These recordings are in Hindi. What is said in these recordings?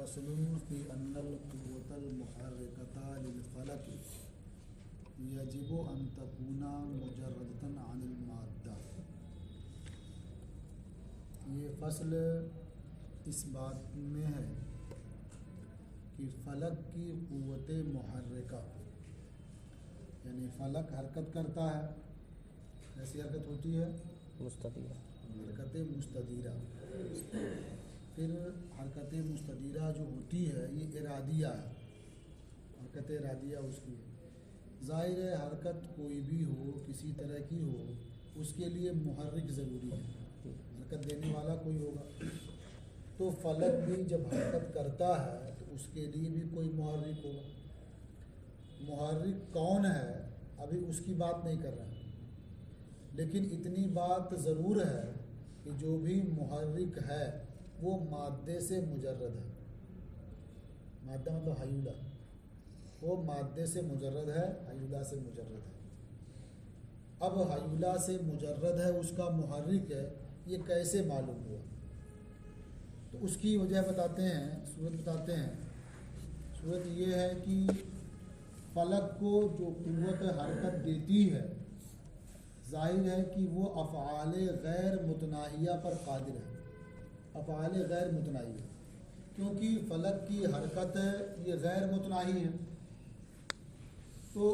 फसलुन फी अन्नल कुव्वतल मुहर्रिकता लिल फलक यजिबु अन तकूना मुजर्रदतन अनिल माद्दा। ये फसल इस बात में है कि फ़लक की क़ुव्वत मुहर्रिका, यानी फ़लक हरकत करता है। ऐसी हरकत होती है मुस्तदीरा, हरकत मुस्तदीरा। फिर हरकत मुस्तदीरा जो होती है ये इरादिया है, हरकत इरादिया उसकी है। ज़ाहिर है हरकत कोई भी हो, किसी तरह की हो, उसके लिए मुहर्रिक ज़रूरी है, हरकत देने वाला कोई होगा। तो फ़लक भी जब हरकत करता है तो उसके लिए भी कोई मुहर्रिक होगा। मुहर्रिक कौन है अभी उसकी बात नहीं कर रहे हैं, लेकिन इतनी बात ज़रूर है कि जो भी मुहर्रिक है वो माद्दे से मुजर्रद है। माद्दा मतलब हयूला, वो माद्दे से मुजर्रद है, हयूला से मुजर्रद है। अब हयूला से मुजर्रद है, उसका मुहर्रिक है, ये कैसे मालूम हुआ? तो उसकी वजह बताते हैं, सूरत बताते हैं। सूरत ये है कि फ़लक को जो क़ुव्वत हरकत देती है, ज़ाहिर है कि वो अफ़आल गैर मुतनाहिया पर क़ादिर है। अफ़आल गैर मुतनाहिया, क्योंकि फ़लक की हरकत ये गैर मुतनाही है, तो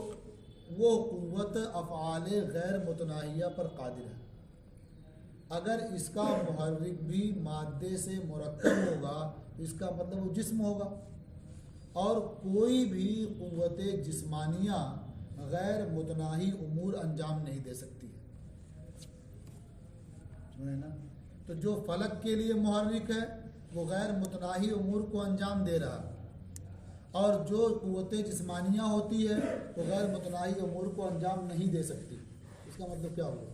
वो क़ुव्वत अफ़आल गैर मुतनाहिया पर क़ादिर है। अगर इसका मुहर्रिक भी माद्दे से मुरक्कब होगा तो इसका मतलब वो जिस्म होगा, और कोई भी क़ुव्वत जिस्मानिया गैर मुतनाही उमूर अंजाम नहीं दे सकती है, समझे ना? तो जो फ़लक के लिए मुहर्रिक है वो गैर मुतनाही उमूर को अंजाम दे रहा है, और जो क़ुव्वत जिस्मानिया होती है वो गैर मुतनाही उमूर को अंजाम नहीं दे सकती। इसका मतलब क्या हुआ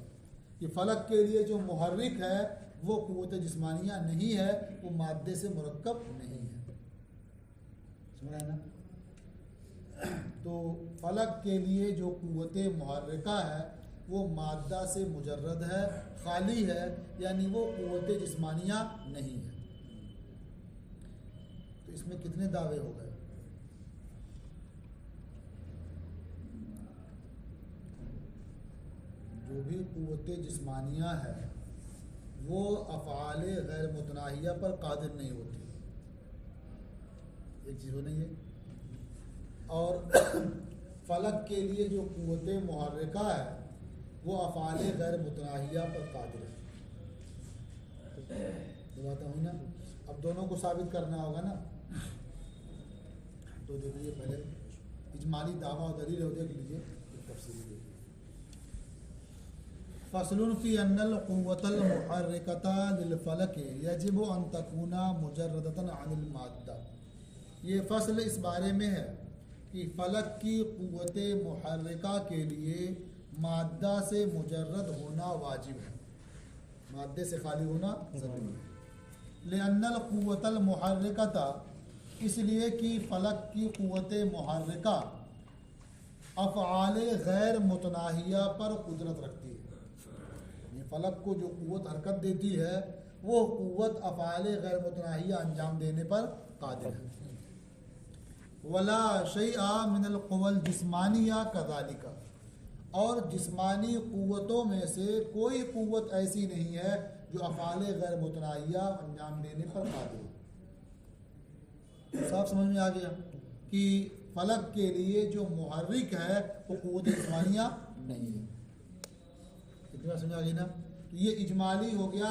कि फ़लक के लिए जो मुहर्रिक है वो क़ुव्वत जिस्मानिया नहीं है, वो माद्दे से मुरक्कब नहीं है, समझ रहे हैं ना? तो फ़लक के लिए जो क़ुव्वत मुहर्रिका है वो माद्दा से मुजर्रद है, खाली है, यानी वो क़ुव्वत जिस्मानिया नहीं है। तो इसमें कितने दावे हो गए? जो भी क़ुव्वत जिस्मानिया है वो अफ़आल गैर मुतनाहिया पर क़ादिर नहीं होती, एक चीज़ हो नहीं है। और फ़लक के लिए जो क़ुव्वत मुहर्रिका है वो अफ़आल गैर मुतनाहिया पर क़ादिर है। तो बात हुई ना? अब दोनों को साबित करना होगा ना। तो देखिए पहले इजमाली दावा और दलील हो, देख लीजिए तफसीली देखिए। फसलुन फी अन्नल क़ुव्वतल मुहर्रिकता लिल फलक यजिबु अन तकूना मुजर्रदतन अनिल माद्दा। ये फसल इस बारे में है कि फ़लक की क़ुव्वत मुहर्रिका के लिए माद्दा से मुजर्रद होना वाजिब है, माद्दे से खाली होना ज़रूरी है। लिअन्नल क़ुव्वतल मुहर्रिकता, इसलिए कि फ़लक की क़ुव्वत मुहर्रिका अफ़आल गैर मुतनाहिया पर कुदरत रखती है। फ़लक को जो क़ुव्वत हरकत देती है वो क़ुव्वत अफ़आल गैर मुतनाहिया अंजाम देने पर क़ादिर है। वला शैअ मिनल क़ुव्वल जिस्मानिया कज़ालिका, और जिस्मानी क़ुव्वतों में से कोई क़ुव्वत ऐसी नहीं है जो अफ़आल गैर मुतनाहिया अंजाम देने पर क़ादिर हो। साफ समझ में आ गया कि फ़लक के लिए जो मुहर्रिक है वो क़ुव्वत जिस्मानिया नहीं है। कितनी बार समझ आ गई ना? तो ये इजमाली हो गया,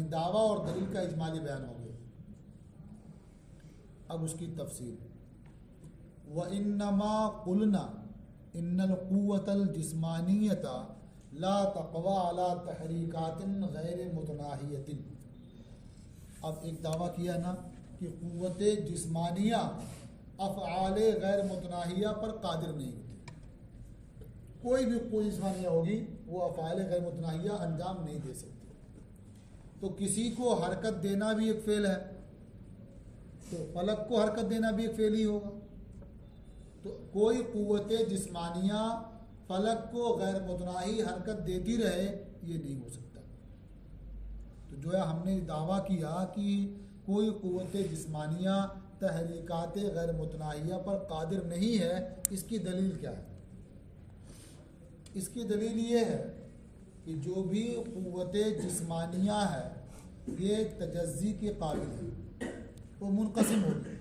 दावा और दलील का इजमाली बयान हो गया। अब उसकी तफसील, व इन्नमा कुलना इन्नल क़ुव्वतल जिस्मानियता ला तक़वा अला तहरीकातिन गैर मुतनाहियतिन। अब एक दावा किया ना कि क़ुव्वत जिस्मानिया अफ़आल गैर मुतनाहिया पर क़ादिर नहीं होती, कोई भी क़ुव्वत जिस्मानिया होगी वो अफ़आल गैर मुतनाहिया अंजाम नहीं दे सकती। तो किसी को हरकत देना भी एक फ़ेल है, तो फ़लक को हरकत देना भी एक फ़ेल ही होगा। तो कोई क़ुव्वत जिस्मानिया फ़लक को गैर मुतनाही हरकत देती रहे, ये नहीं हो सकता। तो जो है हमने दावा किया कि कोई क़ुव्वत जिस्मानिया तहरीकात गैर मुतनाहिया पर कादिर नहीं है, इसकी दलील क्या है? इसकी दलील ये है कि जो भी क़ुव्वतें जिस्मानिया है ये तजज़्ज़ी के काबिल है, वो मुनक़सिम होगी,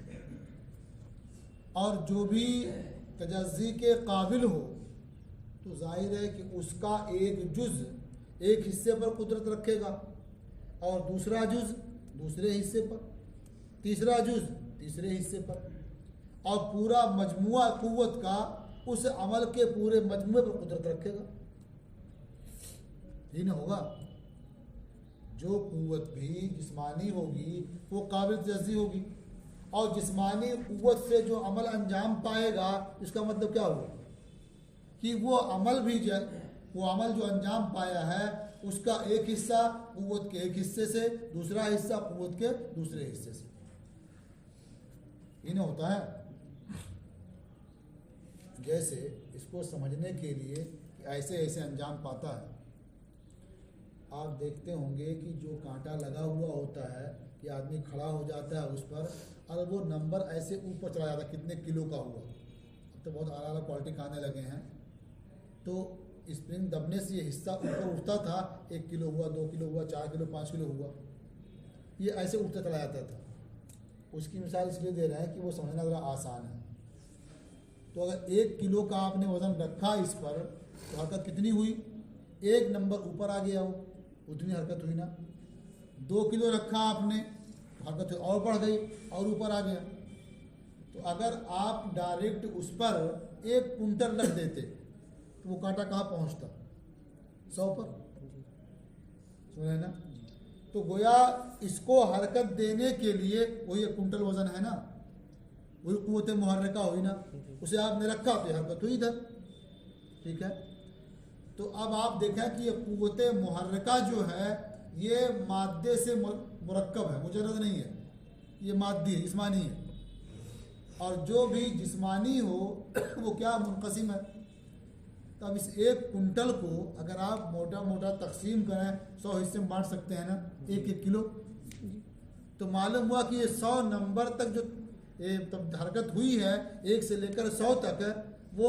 और जो भी तजज़्ज़ी के काबिल हो तो जाहिर है कि उसका एक जुज़ एक हिस्से पर कुदरत रखेगा और दूसरा जुज़ दूसरे हिस्से पर, तीसरा जुज़ तीसरे हिस्से पर, और पूरा मजमुआ क़ुव्वत का उस अमल के पूरे मजमुए पर कुदरत रखेगा। ये ना होगा। जो क़ुव्वत भी जिस्मानी होगी वो काबिल तजज़्ज़ी होगी, और जिस्मानी क़ुव्वत से जो अमल अंजाम पाएगा इसका मतलब क्या हुआ कि वो अमल भी वो अमल जो अंजाम पाया है उसका एक हिस्सा क़ुव्वत के एक हिस्से से, दूसरा हिस्सा क़ुव्वत के दूसरे हिस्से से। ये ना होता है। जैसे इसको समझने के लिए कि ऐसे ऐसे अंजाम पाता है, आप देखते होंगे कि जो कांटा लगा हुआ होता है कि आदमी खड़ा हो जाता है उस पर और वो नंबर ऐसे ऊपर चला जाता है कितने किलो का हुआ। अब तो बहुत अलग अलग क्वालिटी के आने लगे हैं, तो स्प्रिंग दबने से ये हिस्सा ऊपर उठता था, 1 किलो हुआ, 2 किलो हुआ, 4 किलो, 5 किलो हुआ, ये ऐसे उठता चला जाता था। उसकी मिसाल इसलिए दे रहे हैं कि वो समझना ज़रा आसान है। तो अगर 1 किलो का आपने वज़न रखा इस पर तो हरकत कितनी हुई? 1 नंबर ऊपर आ गया, वो उतनी हरकत हुई ना। 2 किलो रखा आपने, हरकत और बढ़ गई और ऊपर आ गया। तो अगर आप डायरेक्ट उस पर 1 कुंटल रख देते तो वो कांटा कहाँ पहुँचता? 100 पर। सुने ना? तो गोया इसको हरकत देने के लिए वही 1 कुंटल वज़न है ना, वही क़ुव्वत मुहर्रिका हुई ना, उसे आपने रखा तो हरकत हुई इधर। ठीक है। तो अब आप देखें कि ये क़ुव्वत मुहर्रिका जो है ये मादे से मुरक्कब है, मुजर्रद नहीं है, ये मादी है, जिस्मानी है। और जो भी जिस्मानी हो वो क्या मुनक़सिम है। तो अब इस 1 कुंटल को अगर आप मोटा मोटा तकसीम करें, 100 हिस्से में बांट सकते हैं ना, 1-1 किलो, तो मालूम हुआ कि ये 100 नंबर तक जो तब हरकत हुई है 1 से लेकर 100 तक है, वो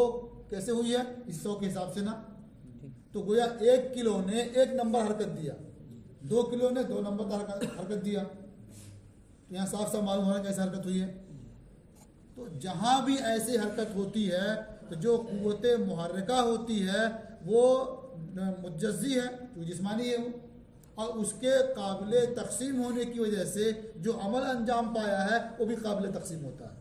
कैसे हुई है? इस 100 के हिसाब से ना। तो गोया 1 किलो ने 1 नंबर हरकत दिया, 2 किलो ने 2 नंबर हरकत दिया। तो यहाँ साफ साफ मालूम हो रहा है कैसे हरकत हुई है। तो जहाँ भी ऐसी हरकत होती है तो जो क़ुव्वत मुहर्रिका होती है वो मुजज़्ज़ी है, जो जिस्मानी है वो, और उसके काबिल तक़सीम होने की वजह से जो अमल अंजाम पाया है वो भी काबिल तक़सीम होता है।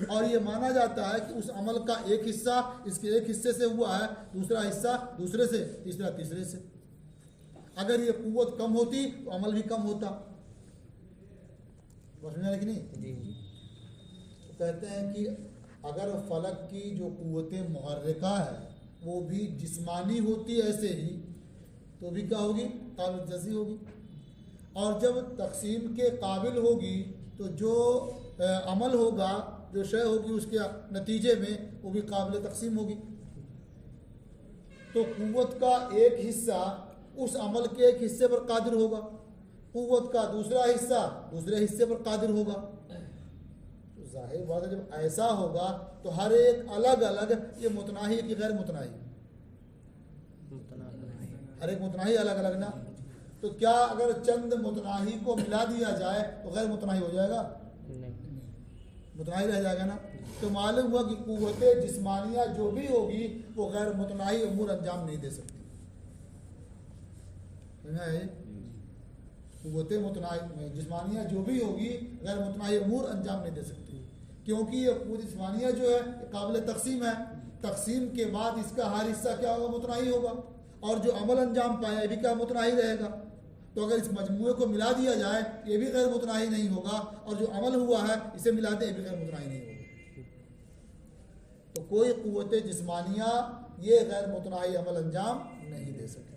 और ये माना जाता है कि उस अमल का एक हिस्सा इसके एक हिस्से से हुआ है, दूसरा हिस्सा दूसरे से, तीसरा तीसरे से। अगर ये क़ुव्वत कम होती तो अमल भी कम होता। समझ में कि नहीं? तो कहते हैं कि अगर फलक की जो क़ुव्वत मुहर्रिका है वो भी जिस्मानी होती है ऐसे ही, तो भी क्या होगी? काबिल तजज़्ज़ी होगी। और जब तक़सीम के काबिल होगी तो जो अमल होगा, जो शय होगी, उसके नतीजे में वो भी काबिल तक़सीम होगी। तो क़ुव्वत का एक हिस्सा उस अमल के एक हिस्से पर कादिर होगा, क़ुव्वत का दूसरा हिस्सा दूसरे हिस्से पर कादिर होगा। तो जाहिर बात है जब ऐसा होगा तो हर एक अलग अलग, ये मुतनाही की गैर मुतनाही, हर एक मुतनाही अलग अलग ना। तो क्या अगर चंद मुतनाही को मिला दिया जाए तो गैर मुतनाही हो जाएगा? नहीं, मुतनाही रह जाएगा ना। तो मालूम हुआ कि क़ुव्वत जिस्मानिया जो भी होगी वो गैर मुतनाही उमूर अंजाम नहीं दे सकती। क़ुव्वत मुतनाही जिस्मानिया जो भी होगी गैर मुतनाही उमूर अंजाम नहीं दे सकती, क्योंकि ये क़ुव्वत जिस्मानिया जो है काबिल तक़सीम है। तक़सीम के बाद इसका हर हिस्सा क्या होगा? मुतनाही होगा, और जो अमल अंजाम पाया ये भी क्या? मुतनाही रहेगा। तो अगर इस मजमूए को मिला दिया जाए ये भी गैर मुतनाही नहीं होगा, और जो अमल हुआ है इसे मिला दे ये भी गैर मुतनाही नहीं होगा। तो कोई क़ुव्वत जिस्मानिया ये गैर मुतनाही अमल अंजाम नहीं दे सके।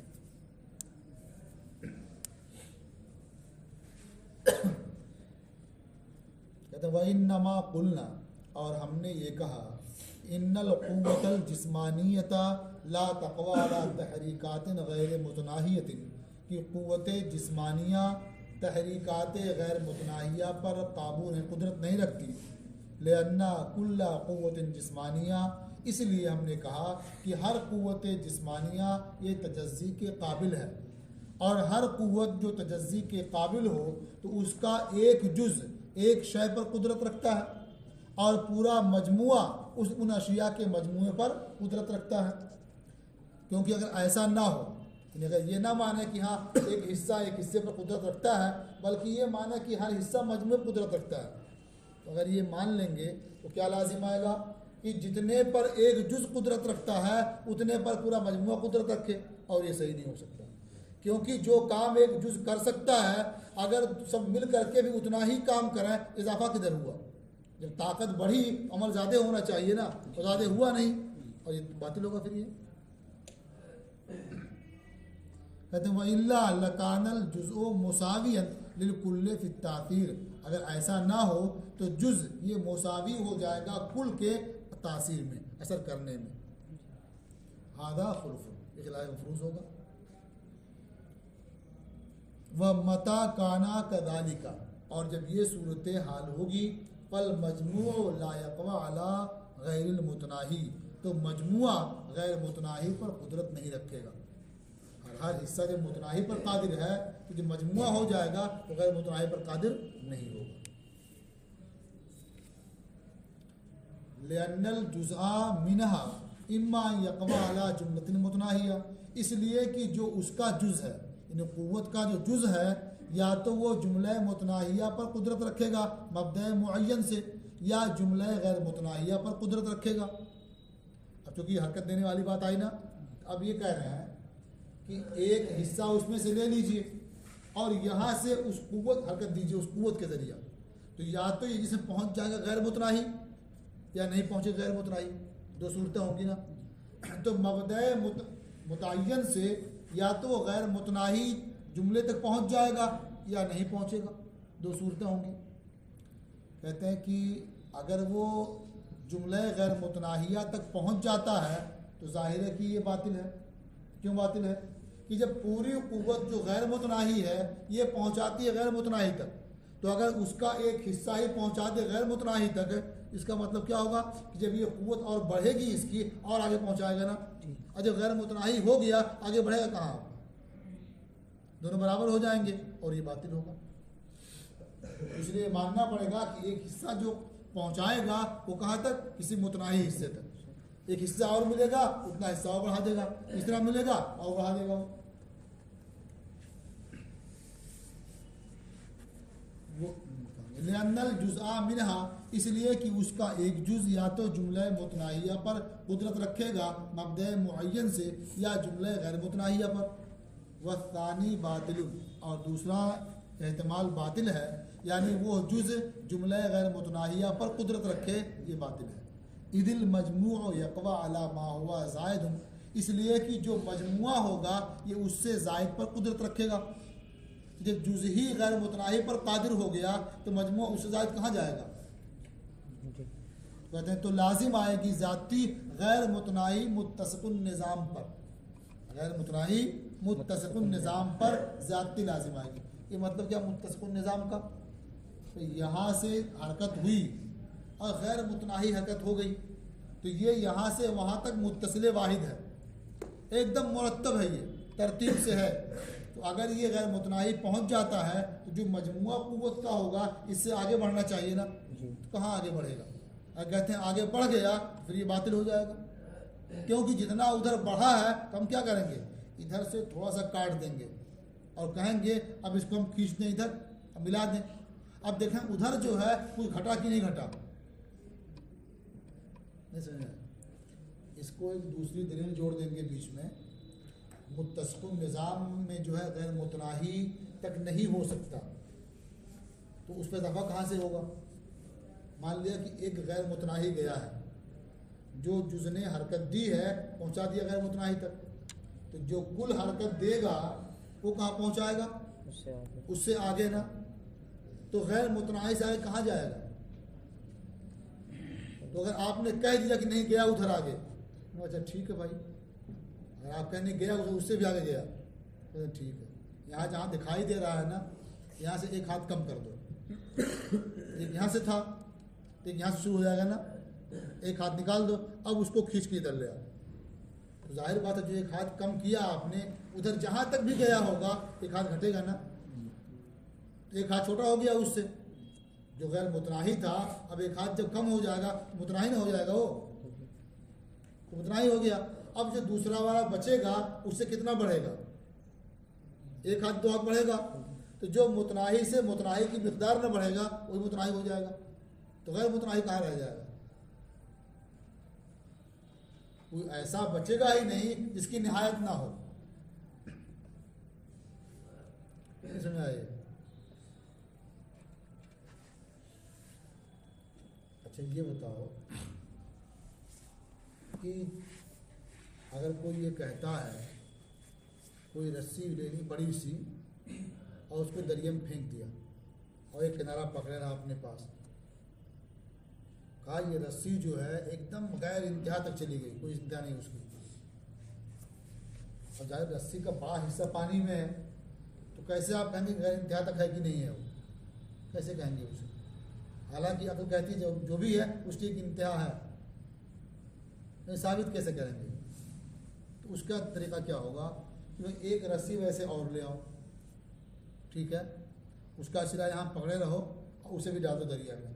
कहते वइन्नमा कुलना, और हमने ये कहा, इन्नल क़ुव्वतल जिस्मानियता ला तक़वा अला तहरीकातिन गैर मुतनाहियतिन, कि क़ुव्वत जिस्मानिया तहरीकात गैर मुतनाहिया पर काबू नहीं, कुदरत नहीं रखती। लिअन्ना कुल्ला क़ुव्वत जिस्मानिया, इसलिए हमने कहा कि हर क़ुव्वत जिस्मानिया ये तजज़ी के काबिल है, और हर क़ुव्वत जो तजज़ी के काबिल हो तो उसका एक जुज़ एक शय पर कुदरत रखता है, और पूरा मजमुआ उन अशिया के मजमुए पर कुदरत रखता है। क्योंकि अगर ऐसा ना हो, अगर ये ना माने कि हाँ एक हिस्सा एक हिस्से पर कुदरत रखता है, बल्कि ये माने कि हर हिस्सा मजमू पर कुदरत रखता है, तो अगर ये मान लेंगे तो क्या लाजिम आएगा कि जितने पर एक जुज़ कुदरत रखता है उतने पर पूरा मजमुआ कुदरत रखे, और ये सही नहीं हो सकता। क्योंकि जो काम एक जुज़ कर सकता है, अगर सब मिल करके भी उतना ही काम करें, इजाफा किधर हुआ? जब ताकत बढ़ी अमल ज़्यादा होना चाहिए ना, तो ज़्यादा हुआ नहीं, और ये बातिल होगा। फिर ये कहते हैं वइल्ला लकानल जुज़उ मुसावियन लिलकुल्ल फी तासीर, अगर ऐसा ना हो तो जुज़ ये मुसावी हो जाएगा कुल के तासीर में, असर करने में। आधा खुल्फ इखलाफ मफरूज होगा। वह मता काना कदालिका, और जब ये सूरत हाल होगी फल मजमू ला यक़वा अला गैरिल मुतनाही, तो मजमुआ गैर मुतनाही पर कुदरत नहीं रखेगा। हर हिस्सा जब मुतनाही पर कादिर है तो जब मजमुआ हो जाएगा तो गैर मुतनाही पर कादिर नहीं होगा। लिअन्नल जुज़आ मिनहा इम्मा यक़वा अला जुमलतिन मुतनाहिया, इसलिए कि जो उसका जुज़ है, यानी क़ुव्वत का जो जुज़ है, या तो वो जुमला मुतनाहिया पर कुदरत रखेगा मबदा मुअय्यन से, या जुमला गैर मुतनाहिया पर कुदरत रखेगा। अब चूँकि हरकत देने वाली बात आई ना, अब ये कह रहे हैं कि एक हिस्सा उसमें से ले लीजिए और यहाँ से उस कुव्वत हरकत दीजिए उस कुव्वत के ज़रिए, तो या तो ये जिसमें पहुँच जाएगा गैर मुतनाही, या नहीं पहुँचे गैर मुतनाही, दो सूरतें होंगी ना। तो मबदा मुतय्यन से या तो वो गैर मुतनाही जुमले तक पहुँच जाएगा या नहीं पहुँचेगा, दो सूरतें होंगी। कहते हैं कि अगर वो जुमला गैर मुतनाहिया तक पहुँच जाता है तो जाहिर है कि ये बातिल है। क्यों बातिल है? कि जब पूरी कुव्वत जो गैर मुतनाही है ये पहुँचाती है गैर मुतनाही तक, तो अगर उसका एक हिस्सा ही पहुँचा दे गैर मुतनाही तक, इसका मतलब क्या होगा कि जब ये कुव्वत और बढ़ेगी इसकी और आगे पहुँचाएगा ना, और जब गैर मुतनाही हो गया आगे बढ़ेगा कहाँ? दोनों बराबर हो जाएंगे और ये बातिल होगा। इसलिए मानना पड़ेगा कि एक हिस्सा जो पहुँचाएगा वो कहाँ तक? किसी मुतनाही हिस्से तक। एक हिस्सा और मिलेगा उतना हिस्सा और बढ़ा देगा, तीसरा मिलेगा और बढ़ा देगा वो। लिअन्नल जुज़आ मिनहा, इसलिए कि उसका एक जुज़ या तो जुमला मुतनाहिया पर कुदरत रखेगा मबदा मुअय्यन से, या जुमला गैर मुतनाहिया पर। वस्तानी बातिल, और दूसरा एहतमाल बातिल है, यानी वो जुज़ जुमला गैर मुतनाहिया पर कुदरत रखे, ये बातिल है। इदिल मजमू यक़वा अला मा हुआ ज़ायद, इसलिए कि जो मजमुआ होगा ये उससे ज़ायद पर कुदरत रखेगा। जब जुज़ ही गैर मुतनाही पर कादिर हो गया तो मजमुआ उससे ज़ायद कहाँ जाएगा? कहते हैं तो लाजिम आएगी ज़ाती गैर मुतनाही मुत्तसिक़ुन निज़ाम पर, गैर मुतनाही मुत्तसिक़ुन निज़ाम पर ज़ाती लाजिम आएगी। ये मतलब क्या मुत्तसिक़ुन निज़ाम का? तो यहाँ से हरकत हुई और गैर मुतनाही हरकत हो गई, तो ये यहाँ से वहाँ तक मुत्तसिल वाहिद है, एकदम मुरत्तब है, ये तरतीब से है। तो अगर ये गैर मुतनाही पहुँच जाता है तो जो मजमुआ कुव्वत का होगा इससे आगे बढ़ना चाहिए ना, तो कहाँ आगे बढ़ेगा? अगर कहते हैं आगे बढ़ गया फिर ये बातिल हो जाएगा, क्योंकि जितना उधर बढ़ा है तो हम क्या करेंगे? इधर से थोड़ा सा काट देंगे और कहेंगे अब इसको हम खींच दें, इधर अब मिला दें। अब देखें उधर जो है कुछ घटा कि नहीं घटा, नहीं समझ। इसको एक दूसरी दलील जोड़ देंगे बीच में, मुत्तसिक़ुन निज़ाम में जो है गैर मुतनाही तक नहीं हो सकता, तो उस पर इजाफा कहाँ से होगा? मान लिया कि एक गैर मुतनाही गया है, जो जुज़ ने हरकत दी है पहुँचा दिया गैर मुतनाही तक, तो जो कुल हरकत देगा वो कहाँ पहुँचाएगा? उससे आगे ना, तो गैर मुतनाही से आगे कहाँ जाएगा? तो अगर आपने कह दिया कि नहीं गया उधर आगे, तो अच्छा ठीक है भाई, अगर आप कहने गया उससे भी आगे गया तो ठीक है। यहाँ जहाँ दिखाई दे रहा है ना यहाँ से एक हाथ कम कर दो, एक यहाँ से था तो एक यहाँ से शुरू हो जाएगा ना, एक हाथ निकाल दो, अब उसको खींच के इधर ले आओ। तो जाहिर बात है जो एक हाथ कम किया आपने, उधर जहाँ तक भी गया होगा एक हाथ घटेगा ना, तो एक हाथ छोटा हो गया उससे, जो गैर मुतनाही था। अब एक हाथ जब कम हो जाएगा मुतनाही ना हो जाएगा वो, तो मुतनाही हो गया। अब जो दूसरा वाला बचेगा उससे कितना बढ़ेगा, एक हाथ दो हाथ बढ़ेगा, तो जो मुतनाही से मुतनाही की मिकदार न बढ़ेगा वही मुतनाही हो जाएगा, तो गैर मुतनाही कहाँ रह जाएगा। कोई ऐसा बचेगा ही नहीं जिसकी निहायत ना हो। समझ आए? अच्छा ये बताओ कि अगर कोई ये कहता है कोई रस्सी लेनी बड़ी सी और उसको दरिया में फेंक दिया और एक किनारा पकड़े रहा अपने पास, कहा ये रस्सी जो है एकदम गैर इंतहा तक चली गई, कोई इंतहा नहीं उसकी। और जाहिर रस्सी का बड़ा हिस्सा पानी में है, तो कैसे आप कहेंगे गैर इंतहा तक है कि नहीं है, वो कैसे कहेंगे उसे? हालांकि अकल कहती है जो भी है उसकी एक इंतहा है, नहीं साबित कैसे करेंगे? तो उसका तरीका क्या होगा कि एक रस्सी वैसे और ले आओ, ठीक है, उसका सिरा यहाँ पकड़े रहो और उसे भी डाल दो दरिया में,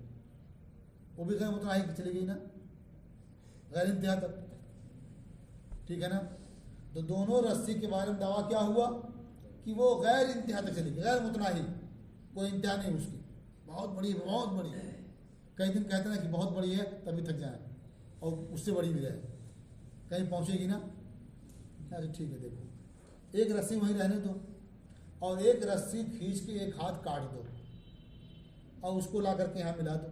वो भी गैर मुतनाही चली गई ना, गैर इंतहा तक, ठीक है ना। तो दोनों रस्सी के बारे में दावा क्या हुआ कि वो गैर इंतहा तक चली गई, गैर मुतनाही, कोई इंतहा नहीं उसकी, बहुत बड़ी बहुत बड़ी। कई दिन कहते ना कि बहुत बड़ी है तभी थक जाए, और उससे बड़ी भी रहे, कहीं पहुँचेगी ना। अरे ठीक है, देखो एक रस्सी वहीं रहने दो और एक रस्सी खींच के एक हाथ काट दो और उसको ला करके यहाँ मिला दो।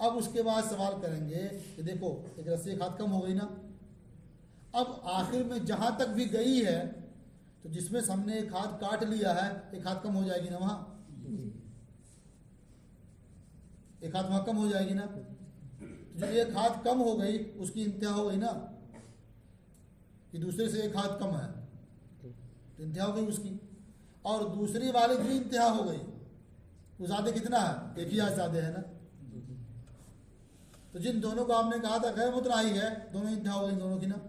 अब उसके बाद सवाल करेंगे कि देखो एक रस्सी एक हाथ कम हो गई ना, अब आखिर में जहां तक भी गई है तो जिसमें हमने एक हाथ काट लिया है एक हाथ कम हो जाएगी ना, वहां एक हाथ वहां कम हो जाएगी ना। तो जो एक हाथ कम हो गई उसकी इंतहा हो गई ना, कि दूसरे से एक हाथ कम है तो इंतहा हो गई उसकी, और दूसरी वाले की इंतहा हो गई, वो ज्यादा कितना है, एक ही हाथ ज्यादा है ना। तो जिन दोनों को आपने कहा था गैर मुतनाही है, दोनों इंतहा हो गई दोनों की ना।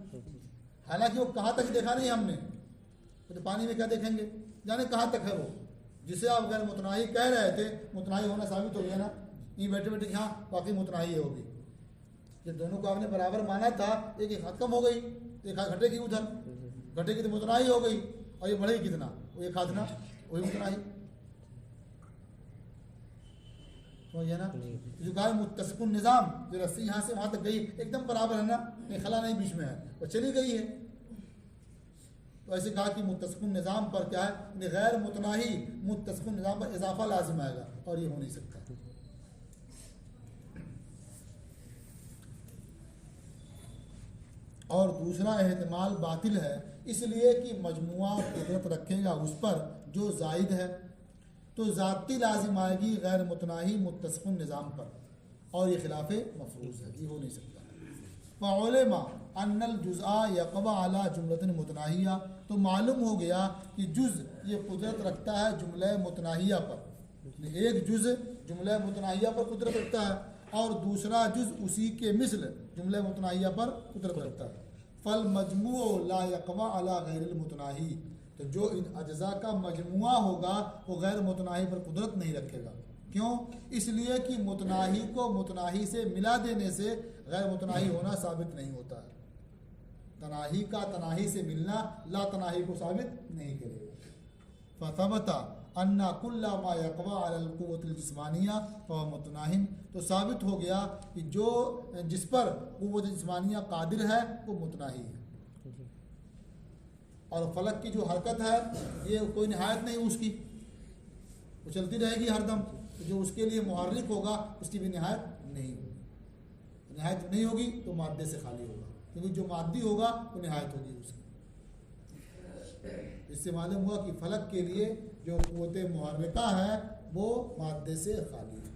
हालांकि वो कहाँ तक देखा नहीं हमने, तो पानी में क्या देखेंगे, जाने कहाँ तक है वो जिसे आप गैर मुतनाही कह रहे थे, मुतनाही होना साबित हो गया ना, ये बैठे बैठे हाँ वाकई मुतनाही है होगी। जब दोनों को आपने बराबर माना था, एक एक हाथ कम हो गई, एक हाथ घटेगी, उधर घटेगी तो मुतनाही हो गई, और ये बढ़ेगी कितना, वो एक हाथ ना, वही मुतनाही समझिए ना। जो कहा मुत्तसिकुन निज़ाम, जो रस्सी यहाँ से वहाँ तक गई एकदम बराबर है ना, नहीं खला नहीं बीच में है, वो चली गई है। तो ऐसे कहा कि मुत्तसिकुन निज़ाम पर क्या है, गैर मुतनाही मुत्तसिकुन निज़ाम पर इजाफा लाजिम आएगा, और ये हो नहीं सकता। और दूसरा एहतिमाल बातिल है, इसलिए कि मजमुआ कुदरत रखेगा उस पर जो जायद है, तो ज़ाती लाजिम आएगी गैर मुतनाही मुत्तसिकुन निज़ाम पर, और ये खिलाफ मफरूज़ है, ये हो नहीं सकता। फ़उलमा अन्नल जुज़आ यक़वा अला जुमलतिन मुतनाहिया, तो मालूम हो गया कि जुज़ ये कुदरत रखता है जुमला मुतनाहिया पर, एक जुज़ जुमला मुतनाहिया पर कुदरत रखता है और दूसरा जुज़ उसी के मिसल जुमला मुतनाहिया पर कुदरत रखता है। फल मजमू ला यक़वा अला गैरिल मुतनाही, तो जो इन अज्जा का मजमुआ होगा वो गैर मुतनाही पर कुदरत नहीं रखेगा। क्यों? इसलिए कि मुतनाही को मुतनाही से मिला देने से गैर मुतनाही होना साबित नहीं होता है। तनाही का तनाही से मिलना ला तनाही को साबित नहीं करेगा। फतबता अन्ना कुल्ला मा यक़वा अलल कुव्वतिल जिस्मानिया फ़हुव मुतनाहिन, तो साबित हो गया कि जो जिस पर कुव्वत जिस्मानिया कादिर है वो मुतनाही है। और फलक की जो हरकत है ये कोई निहायत नहीं उसकी, वो चलती रहेगी हरदम, तो जो उसके लिए मुहर्रिक होगा उसकी भी निहायत नहीं होगी। निहायत नहीं होगी तो मादे से खाली होगा, क्योंकि जो मादी होगा वो निहायत होगी उसकी। इससे मालूम हुआ कि फलक के लिए जो कुव्वत मुहर्रिका है वो मादे से खाली है।